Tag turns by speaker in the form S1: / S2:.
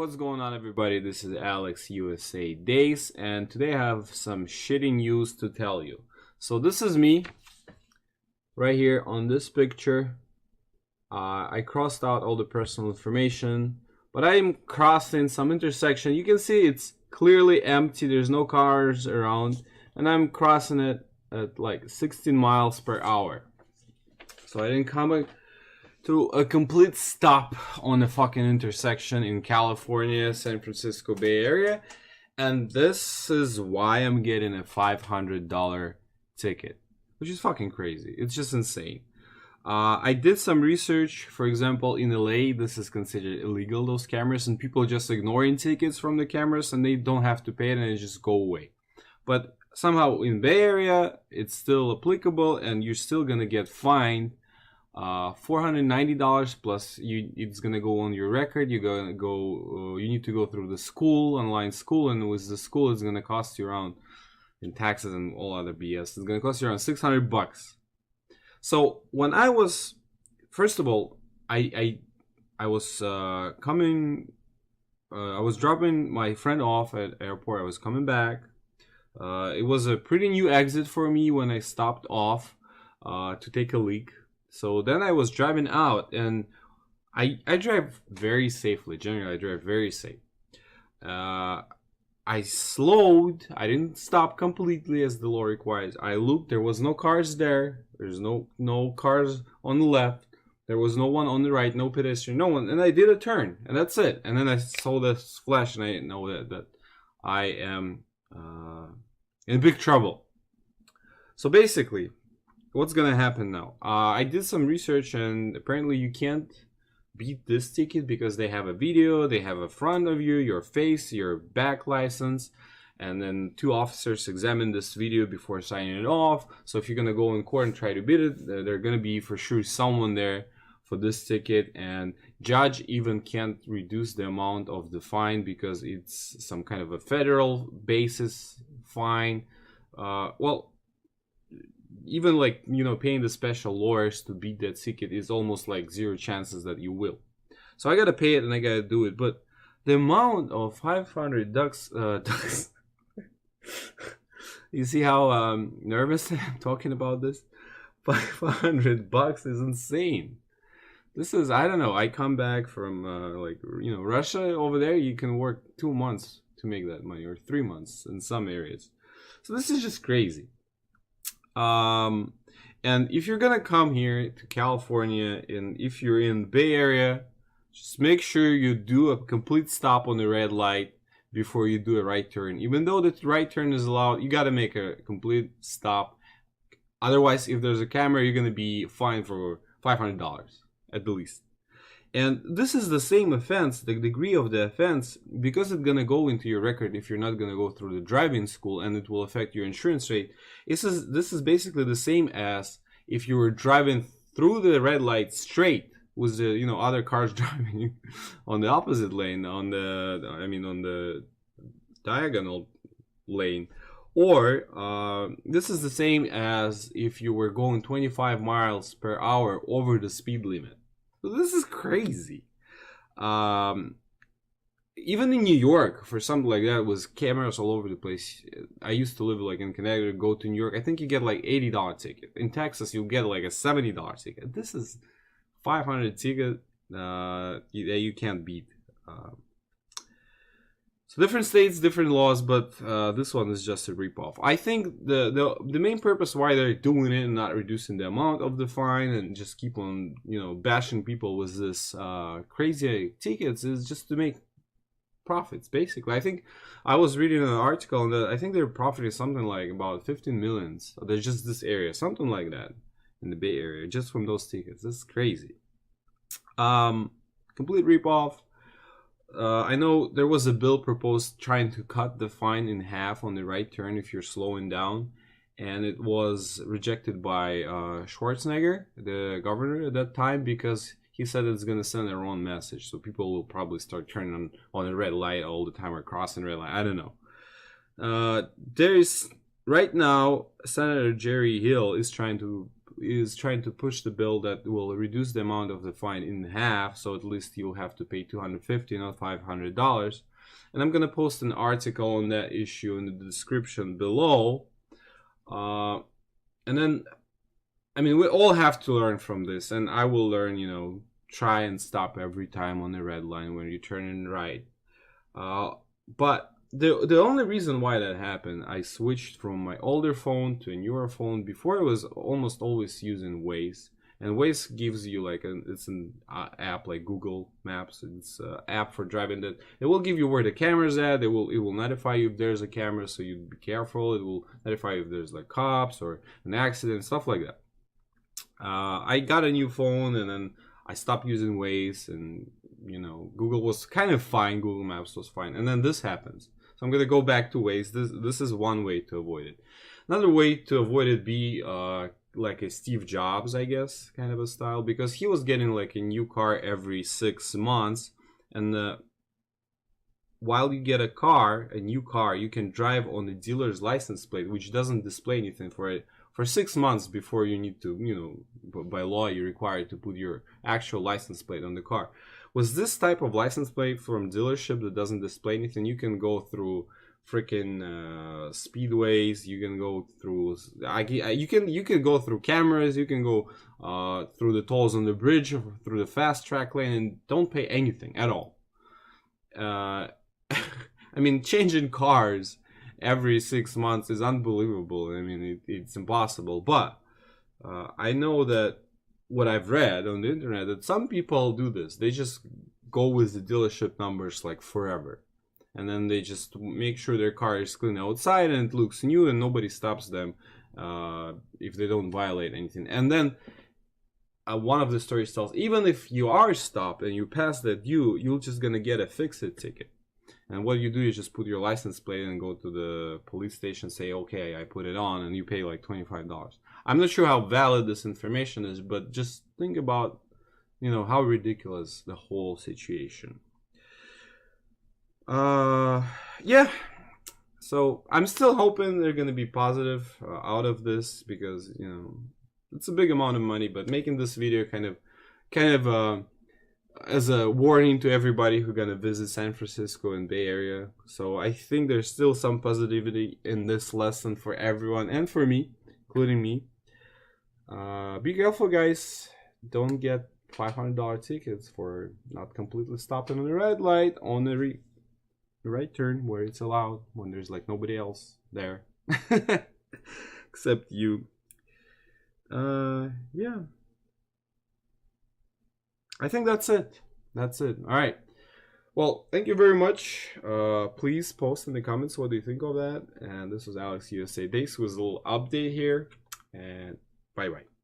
S1: What's going on, everybody? This is Alex USA Days, and today I have some shitty news to tell you. So this is me right here on this picture. I crossed out all the personal information, but I'm crossing some intersection. You can see it's clearly empty. There's no cars around, and I'm crossing it at like 16 miles per hour. So I didn't come to a complete stop on the fucking intersection in California, San Francisco Bay Area, and this is why I'm getting a $500 ticket, which is fucking crazy. It's just insane. I did some research. For example, in LA, this is considered illegal, those cameras, and people just ignoring tickets from the cameras, and they don't have to pay it, and it just go away. But somehow in Bay Area, it's still applicable, and you're still gonna get fined $490 plus it's gonna go on your record. You need to go through the school, online school, and with the school it's gonna cost you around, in taxes and all other BS, it's gonna cost you around $600. So when I was, first of all, I was I was dropping my friend off at airport. I was coming back. It was a pretty new exit for me when I stopped off to take a leak. So then I was driving out, and I drive very safely. Generally, I drive very safe. I slowed. I didn't stop completely as the law requires. I looked. There was no cars there. There's no cars on the left. There was no one on the right. No pedestrian. No one. And I did a turn, and that's it. And then I saw this flash, and I know that I am in big trouble. So basically, what's gonna happen now? I did some research, and apparently you can't beat this ticket because they have a video, they have a front of you, your face, your back license, and then two officers examine this video before signing it off. So if you're gonna go in court and try to beat it, there's gonna be for sure someone there for this ticket, and judge even can't reduce the amount of the fine because it's some kind of a federal basis fine. Even like, paying the special lawyers to beat that ticket is almost like zero chances that you will. So I gotta pay it and I gotta do it. But the amount of $500, you see how nervous I am talking about this? $500 is insane. This is, I don't know. I come back from Russia. Over there, you can work 2 months to make that money, or 3 months in some areas. So this is just crazy. And if you're gonna come here to California, and if you're in the Bay Area, just make sure you do a complete stop on the red light before you do a right turn. Even though the right turn is allowed, you gotta make a complete stop. Otherwise, if there's a camera, you're gonna be fined for $500 at the least. And this is the same offense, the degree of the offense, because it's going to go into your record if you're not going to go through the driving school, and it will affect your insurance rate. This is basically the same as if you were driving through the red light straight with the other cars driving on the opposite lane, on the diagonal lane. Or this is the same as if you were going 25 miles per hour over the speed limit. So this is crazy. Even in New York, for something like that, with cameras all over the place. I used to live like in Connecticut, go to New York. I think you get like $80 ticket. In Texas, you get like a $70 ticket. This is $500 ticket that you can't beat. So different states, different laws, but this one is just a ripoff. I think the main purpose why they're doing it and not reducing the amount of the fine and just keep on bashing people with this crazy tickets is just to make profits. Basically, I think I was reading an article and I think they're profiting something like about 15 millions. There's just this area, something like that, in the Bay Area, just from those tickets. This is crazy. Complete ripoff. I know there was a bill proposed trying to cut the fine in half on the right turn if you're slowing down, and it was rejected by Schwarzenegger, the governor at that time, because he said it's going to send a wrong message. So people will probably start turning on a red light all the time or crossing red light. I don't know. There's right now Senator Jerry Hill is trying to is trying to push the bill that will reduce the amount of the fine in half, so at least you'll have to pay $250, not $500. And I'm gonna post an article on that issue in the description below. And then, I mean, we all have to learn from this, and I will learn, you know, try and stop every time on the red line when you turn in right. But the only reason why that happened, I switched from my older phone to a newer phone. Before I was almost always using Waze, and Waze gives you like it's an app like Google Maps. It's an app for driving that it will give you where the camera's at. It will notify you if there's a camera, so you be careful. It will notify you if there's like cops or an accident, stuff like that. I got a new phone and then I stopped using Waze, and you know, Google was kind of fine. Google Maps was fine, and then this happens. So I'm gonna go back to Waze. This is one way to avoid it. Another way to avoid it be like a Steve Jobs, I guess, kind of a style, because he was getting like a new car every 6 months, and while you get a new car, you can drive on the dealer's license plate, which doesn't display anything for it for 6 months before you need to, you know, by law you're required to put your actual license plate on the car. Was this type of license plate from dealership that doesn't display anything? You can go through freaking speedways. You can go through. You can go through cameras. You can go through the tolls on the bridge, through the fast track lane, and don't pay anything at all. I mean, changing cars every 6 months is unbelievable. I mean, it's impossible. But I know that what I've read on the internet, that some people do this. They just go with the dealership numbers like forever, and then they just make sure their car is clean outside and it looks new, and nobody stops them if they don't violate anything. And then one of the stories tells, even if you are stopped and you pass that you're just gonna get a fix-it ticket. And what you do is just put your license plate and go to the police station, say, okay, I put it on, and you pay like $25. I'm not sure how valid this information is, but just think about, you know, how ridiculous the whole situation. Yeah. So I'm still hoping they're going to be positive out of this, because, you know, it's a big amount of money, but making this video kind of as a warning to everybody who's gonna visit San Francisco and Bay Area. So I think there's still some positivity in this lesson for everyone, and for me, including me. Be careful, guys. Don't get $500 tickets for not completely stopping on the red light on the right turn where it's allowed, when there's like nobody else there except you. Yeah, I think that's it. That's it. All right. Well, thank you very much. Please post in the comments what do you think of that. And this was Alex USA. This was a little update here. And bye-bye.